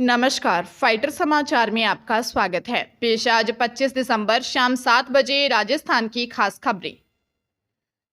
नमस्कार, फाइटर समाचार में आपका स्वागत है। पेश आज 25 दिसंबर शाम 7 बजे राजस्थान की खास खबरें।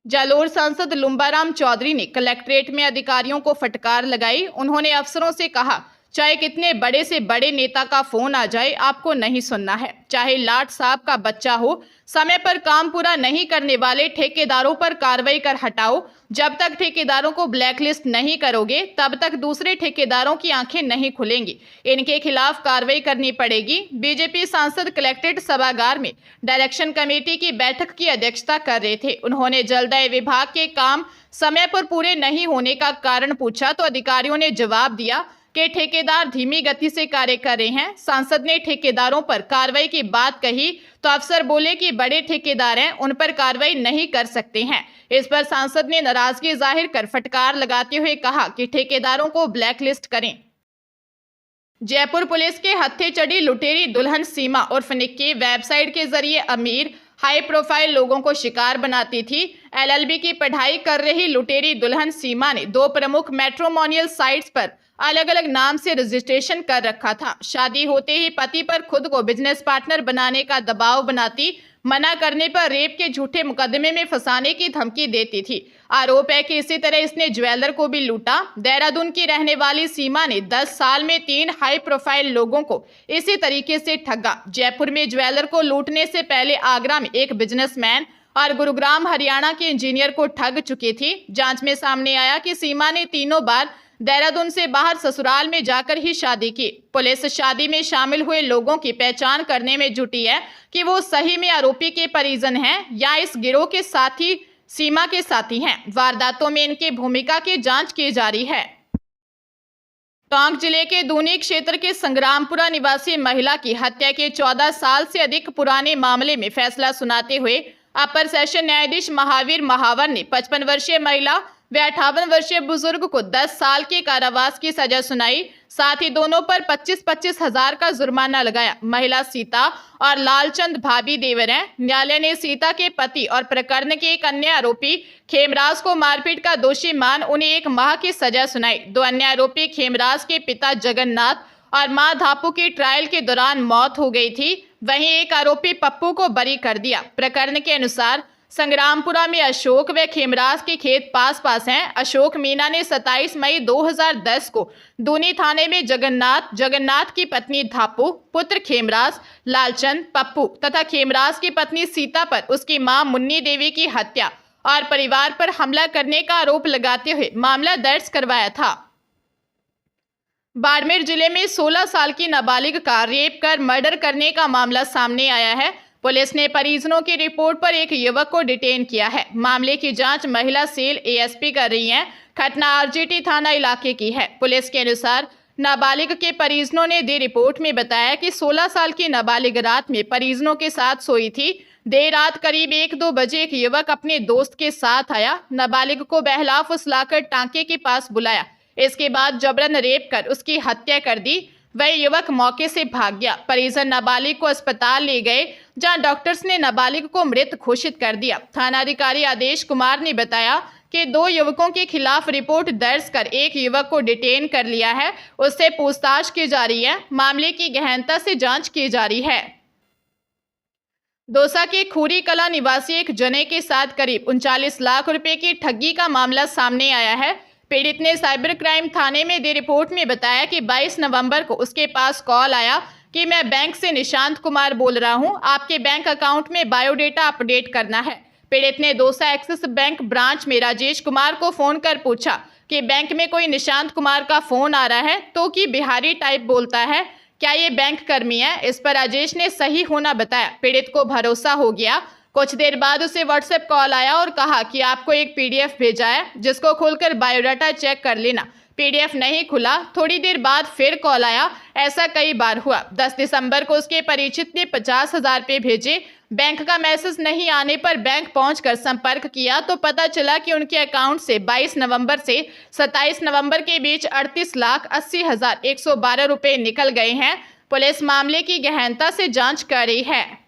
जालोर सांसद लुम्बाराम चौधरी ने कलेक्ट्रेट में अधिकारियों को फटकार लगाई। उन्होंने अफसरों से कहा, चाहे कितने बड़े से बड़े नेता का फोन आ जाए, आपको नहीं सुनना है। चाहे लाट साहब का बच्चा हो, समय पर काम पूरा नहीं करने वाले ठेकेदारों पर कार्रवाई कर हटाओ। जब तक ठेकेदारों को ब्लैकलिस्ट नहीं करोगे, तब तक दूसरे ठेकेदारों की आंखें नहीं खुलेंगी। इनके खिलाफ कार्रवाई करनी पड़ेगी। बीजेपी सांसद कलेक्ट्रेट सभागार में डायरेक्शन कमेटी की बैठक की अध्यक्षता कर रहे थे। उन्होंने जलदाय विभाग के काम समय पर पूरे नहीं होने का कारण पूछा तो अधिकारियों ने जवाब दिया कि ठेकेदार धीमी गति से कार्य कर रहे हैं। सांसद ने ठेकेदारों पर कार्रवाई की बात कही तो अफसर बोले कि बड़े ठेकेदार हैं, उन पर कार्रवाई नहीं कर सकते हैं। इस पर सांसद ने नाराजगी जाहिर कर फटकार लगाते हुए कहा कि ठेकेदारों को ब्लैकलिस्ट करें। जयपुर पुलिस के हत्थे चढ़ी लुटेरी दुल्हन सीमा उर्फ निक्की वेबसाइट के जरिए अमीर हाई प्रोफाइल लोगों को शिकार बनाती थी। एलएलबी की पढ़ाई कर रही लुटेरी दुल्हन सीमा ने 2 प्रमुख मैट्रिमोनियल साइट्स पर अलग अलग नाम से रजिस्ट्रेशन कर रखा था। शादी होते ही पति पर खुद को बिजनेस पार्टनर बनाने का दबाव बनाती, मना करने पर रेप के झूठे मुकदमे में फंसाने की धमकी देती थी। आरोप है कि इसी तरह इसने ज्वेलर को भी लूटा। देहरादून की रहने वाली सीमा ने 10 साल में 3 हाई प्रोफाइल लोगों को इसी तरीके से ठगा। जयपुर में ज्वेलर को लूटने से पहले आगरा में एक बिजनेसमैन और गुरुग्राम हरियाणा के इंजीनियर को ठग चुकी थी। जांच में सामने आया कि सीमा ने तीनों बार देहरादून से बाहर ससुराल में जाकर ही शादी की। पुलिस शादी में शामिल हुए लोगों की पहचान करने में जुटी है कि वो सही में आरोपी के परिजन हैं या इस गिरोह के साथी सीमा के साथी हैं। वारदातों में इनकी भूमिका की जांच की जा रही है। टोंक जिले के दूनी क्षेत्र के संग्रामपुरा निवासी महिला की हत्या के 14 साल से अधिक पुराने मामले में फैसला सुनाते हुए अपर सेशन न्यायाधीश महावीर महावर ने 55 वर्षीय महिला व 58 वर्षीय बुजुर्ग को 10 साल के कारावास की सजा सुनाई। साथ ही दोनों पर 25-25 हजार का जुर्माना लगाया। महिला सीता और लालचंद भाभी देवर हैं। न्यायालय ने सीता के पति और प्रकरण के एक अन्य आरोपी खेमराज को मारपीट का दोषी मान उन्हें 1 माह की सजा सुनाई। 2 अन्य आरोपी खेमराज के पिता जगन्नाथ और मां धापू की ट्रायल के दौरान मौत हो गई थी। वहीं एक आरोपी पप्पू को बरी कर दिया। प्रकरण के अनुसार संग्रामपुरा में अशोक व खेमराज के खेत पास हैं। अशोक मीना ने 27 मई 2010 को दूनी थाने में जगन्नाथ की पत्नी धापू, पुत्र खेमराज, लालचंद, पप्पू तथा खेमराज की पत्नी सीता पर उसकी मां मुन्नी देवी की हत्या और परिवार पर हमला करने का आरोप लगाते हुए मामला दर्ज करवाया था। बाड़मेर जिले में 16 साल की नाबालिग का रेप कर मर्डर करने का मामला सामने आया है। पुलिस ने परिजनों की रिपोर्ट पर एक युवक को डिटेन किया है। मामले की जांच महिला सेल एएसपी कर रही हैं। घटना आरजीटी थाना इलाके की है। पुलिस के अनुसार नाबालिग के परिजनों ने दी रिपोर्ट में बताया कि 16 साल की नाबालिग रात में परिजनों के साथ सोई थी। देर रात करीब 1-2 बजे एक युवक अपने दोस्त के साथ आया। नाबालिग को बहला फुसलाकर टांके के पास बुलाया। इसके बाद जबरन रेप कर उसकी हत्या कर दी। वह युवक मौके से भाग गया। परिजन नाबालिग को अस्पताल ले गए, जहां डॉक्टर्स ने नाबालिग को मृत घोषित कर दिया। थानाधिकारी आदेश कुमार ने बताया कि 2 युवकों के खिलाफ रिपोर्ट दर्ज कर एक युवक को डिटेन कर लिया है। उससे पूछताछ की जा रही है। मामले की गहनता से जांच की जा रही है। दौसा के खूरी कला निवासी एक जने के साथ करीब 39 लाख रुपए की ठगी का मामला सामने आया है। पीड़ित ने साइबर क्राइम थाने में दी रिपोर्ट में बताया कि 22 नवंबर को उसके पास कॉल आया कि मैं बैंक से निशांत कुमार बोल रहा हूं, आपके बैंक अकाउंट में बायोडेटा अपडेट करना है। पीड़ित ने दौसा एक्सिस बैंक ब्रांच में राजेश कुमार को फोन कर पूछा कि बैंक में कोई निशांत कुमार का फोन आ रहा है तो कि बिहारी टाइप बोलता है, क्या ये बैंक कर्मी है? इस पर राजेश ने सही होना बताया। पीड़ित को भरोसा हो गया। कुछ देर बाद उसे व्हाट्सएप कॉल आया और कहा कि आपको एक पीडीएफ भेजा है, जिसको खोलकर बायोडाटा चेक कर लेना। पीडीएफ नहीं खुला। थोड़ी देर बाद फिर कॉल आया। ऐसा कई बार हुआ। 10 दिसंबर को उसके परिचित ने 50,000 रुपये भेजे। बैंक का मैसेज नहीं आने पर बैंक पहुंचकर संपर्क किया तो पता चला कि उनके अकाउंट से 22 नवंबर से 27 नवंबर के बीच 38,80,112 रुपये निकल गए हैं। पुलिस मामले की गहनता से जांच कर रही है।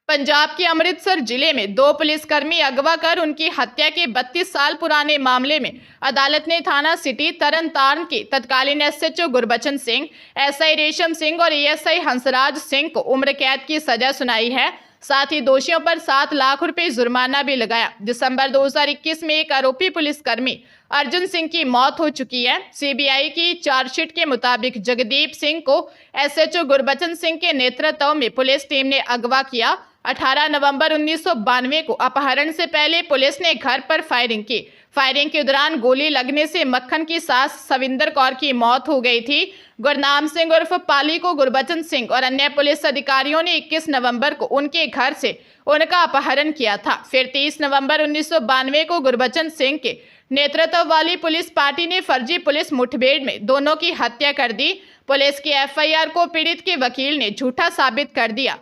पंजाब के अमृतसर जिले में 2 पुलिसकर्मी अगवा कर उनकी हत्या के 32 साल पुराने मामले में अदालत ने थाना सिटी तरनतारन के तत्कालीन एसएचओ गुरबचन सिंह, एसआई रेशम सिंह और एएसआई हंसराज सिंह को उम्र कैद की सजा सुनाई है। साथ ही दोषियों पर 7 लाख रुपए जुर्माना भी लगाया। दिसंबर 2021 में एक आरोपी पुलिसकर्मी अर्जुन सिंह की मौत हो चुकी है। सीबीआई की चार्जशीट के मुताबिक जगदीप सिंह को एसएचओ गुरबचन सिंह के नेतृत्व में पुलिस टीम ने अगवा किया। 18 नवंबर 1992 को अपहरण से पहले पुलिस ने घर पर फायरिंग की। फायरिंग के दौरान गोली लगने से मक्खन की सास सविंदर कौर की मौत हो गई थी। गुरनाम सिंह उर्फ पाली को गुरबचन सिंह और अन्य पुलिस अधिकारियों ने 21 नवंबर को उनके घर से उनका अपहरण किया था। फिर 30 नवंबर 1992 को गुरबचन सिंह के नेतृत्व वाली पुलिस पार्टी ने फर्जी पुलिस मुठभेड़ में दोनों की हत्या कर दी। पुलिस की एफआईआर को पीड़ित के वकील ने झूठा साबित कर दिया।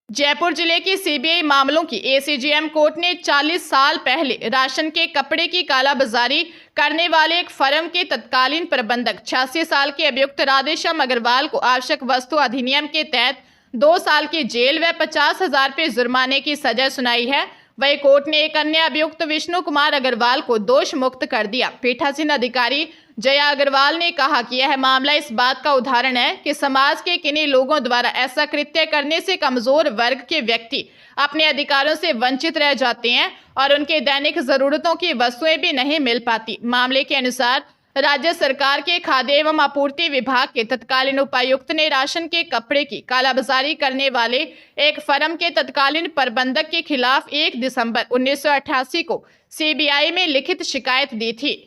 जयपुर जिले की सीबीआई मामलों की एसीजेएम कोर्ट ने 40 साल पहले राशन के कपड़े की कालाबाजारी करने वाले एक फर्म के तत्कालीन प्रबंधक 86 साल के अभियुक्त राधेश्याम अग्रवाल को आवश्यक वस्तु अधिनियम के तहत 2 साल की जेल व 50,000 रुपये जुर्माने की सजा सुनाई है। वही कोर्ट ने एक अन्य अभियुक्त विष्णु कुमार अग्रवाल को दोष मुक्त कर दिया। पीठासीन अधिकारी जया अग्रवाल ने कहा कि यह मामला इस बात का उदाहरण है कि समाज के किन्हीं लोगों द्वारा ऐसा कृत्य करने से कमजोर वर्ग के व्यक्ति अपने अधिकारों से वंचित रह जाते हैं और उनके दैनिक जरूरतों की वस्तुएं भी नहीं मिल पाती। मामले के अनुसार राज्य सरकार के खाद्य एवं आपूर्ति विभाग के तत्कालीन उपायुक्त ने राशन के कपड़े की कालाबाजारी करने वाले एक फर्म के तत्कालीन प्रबंधक के खिलाफ 1 दिसंबर 1988 को सीबीआई में लिखित शिकायत दी थी।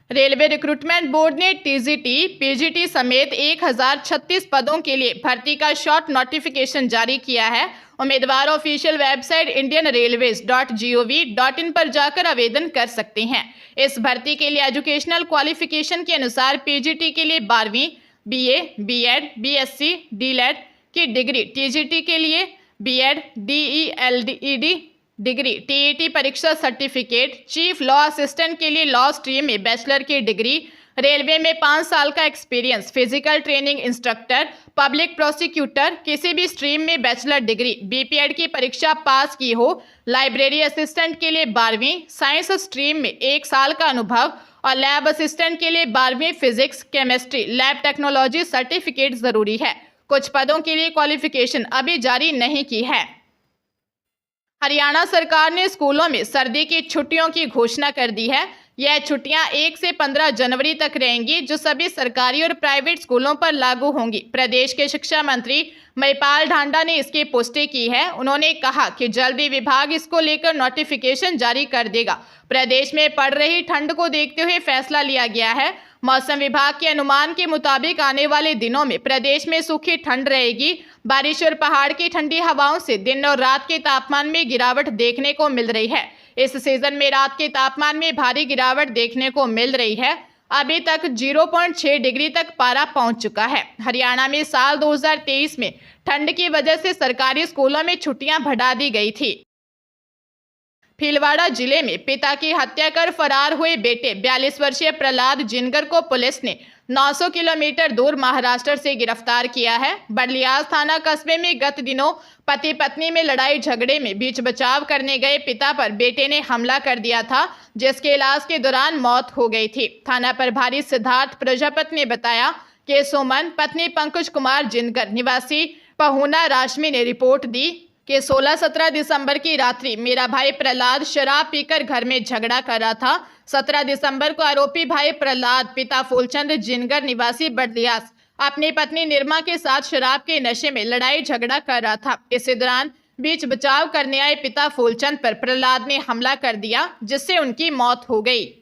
रेलवे रिक्रूटमेंट बोर्ड ने टीजीटी, पीजीटी समेत 1036 पदों के लिए भर्ती का शॉर्ट नोटिफिकेशन जारी किया है। उम्मीदवार ऑफिशियल वेबसाइट indianrailways.gov.in पर जाकर आवेदन कर सकते हैं। इस भर्ती के लिए एजुकेशनल क्वालिफिकेशन के अनुसार पीजीटी के लिए 12वीं, बीए, बीएड, बीएससी, डीलेड की डिग्री, टीजीटी के लिए बीएड, डीईएलईडी डिग्री, टीईटी परीक्षा सर्टिफिकेट, चीफ लॉ असिस्टेंट के लिए लॉ स्ट्रीम में बैचलर की डिग्री, रेलवे में 5 साल का experience, physical training instructor, public prosecutor, किसी भी स्ट्रीम में बैचलर डिग्री, बीपीएड की परीक्षा पास की हो, लाइब्रेरी असिस्टेंट के लिए 12वीं, साइंस स्ट्रीम में 1 साल का अनुभव और लैब असिस्टेंट के लिए 12वीं physics, chemistry, lab technology certificate जरूरी है। कुछ पदों के लिए क्वालिफिकेशन अभी जारी नहीं की है। हरियाणा सरकार ने स्कूलों में सर्दी की छुट्टियों की घोषणा कर दी है। यह छुट्टियां 1 से 15 जनवरी तक रहेंगी, जो सभी सरकारी और प्राइवेट स्कूलों पर लागू होंगी। प्रदेश के शिक्षा मंत्री महिपाल ढांडा ने इसकी पुष्टि की है। उन्होंने कहा कि जल्दी विभाग इसको लेकर नोटिफिकेशन जारी कर देगा। प्रदेश में पड़ रही ठंड को देखते हुए फैसला लिया गया है। मौसम विभाग के अनुमान के मुताबिक आने वाले दिनों में प्रदेश में सूखी ठंड रहेगी। बारिश और पहाड़ की ठंडी हवाओं से दिन और रात के तापमान में गिरावट देखने को मिल रही है। इस सीजन में रात के तापमान में भारी गिरावट देखने को मिल रही है। अभी तक 0.6 डिग्री तक पारा पहुंच चुका है। हरियाणा में साल 2023 में ठंड की वजह से सरकारी स्कूलों में छुट्टियां बढ़ा दी गई थी। भीलवाड़ा जिले में पिता की हत्या कर फरार हुए बेटे 42 वर्षीय प्रहलाद जिनगर को पुलिस ने 900 किलोमीटर दूर महाराष्ट्र से गिरफ्तार किया है। बडलियास थाना कस्बे में गत दिनों पति पत्नी में लड़ाई झगड़े में बीच बचाव करने गए पिता पर बेटे ने हमला कर दिया था, जिसके इलाज के दौरान मौत हो गई थी। थाना प्रभारी सिद्धार्थ प्रजापति ने बताया कि सोमन पत्नी पंकज कुमार जिनगर निवासी पहुना राशमी ने रिपोर्ट दी कि 16-17 दिसंबर की रात्रि मेरा भाई प्रहलाद शराब पीकर घर में झगड़ा कर रहा था। 17 दिसंबर को आरोपी भाई प्रहलाद पिता फूलचंद जिनगर निवासी बडलियास अपनी पत्नी निर्मा के साथ शराब के नशे में लड़ाई झगड़ा कर रहा था। इसी दौरान बीच बचाव करने आए पिता फूलचंद पर प्रहलाद ने हमला कर दिया, जिससे उनकी मौत हो गई।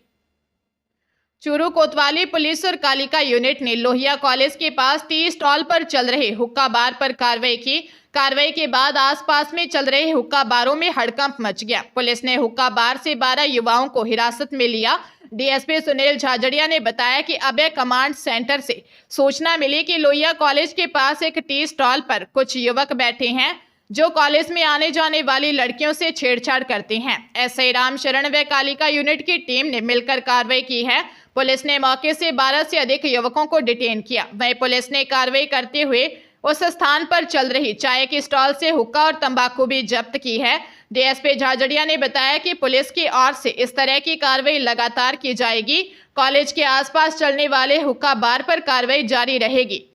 चूरू कोतवाली पुलिस और कालिका यूनिट ने लोहिया कॉलेज के पास 30 स्टॉल पर चल रहे हुक्का बार पर कार्रवाई की। कार्रवाई के बाद आसपास में चल रहे हुक्का बारों में हड़कंप मच गया। पुलिस ने हुक्का बार से 12 युवाओं को हिरासत में लिया। डीएसपी सुनील झाझड़िया ने बताया कि अभय कमांड सेंटर से सूचना मिली कि लोहिया कॉलेज के पास एक टी स्टॉल पर कुछ युवक बैठे हैं जो कॉलेज में आने जाने वाली लड़कियों से छेड़छाड़ करते हैं। एसआई रामशरण व कालिका यूनिट की टीम ने मिलकर कार्रवाई की है। पुलिस ने मौके से 12 से अधिक युवकों को डिटेन किया। वहीं पुलिस ने कार्रवाई करते हुए उस स्थान पर चल रही चाय के स्टॉल से हुक्का और तंबाकू भी जब्त की है। डीएसपी झाझड़िया ने बताया कि पुलिस की ओर से इस तरह की कार्रवाई लगातार की जाएगी। कॉलेज के आसपास चलने वाले हुक्का बार पर कार्रवाई जारी रहेगी।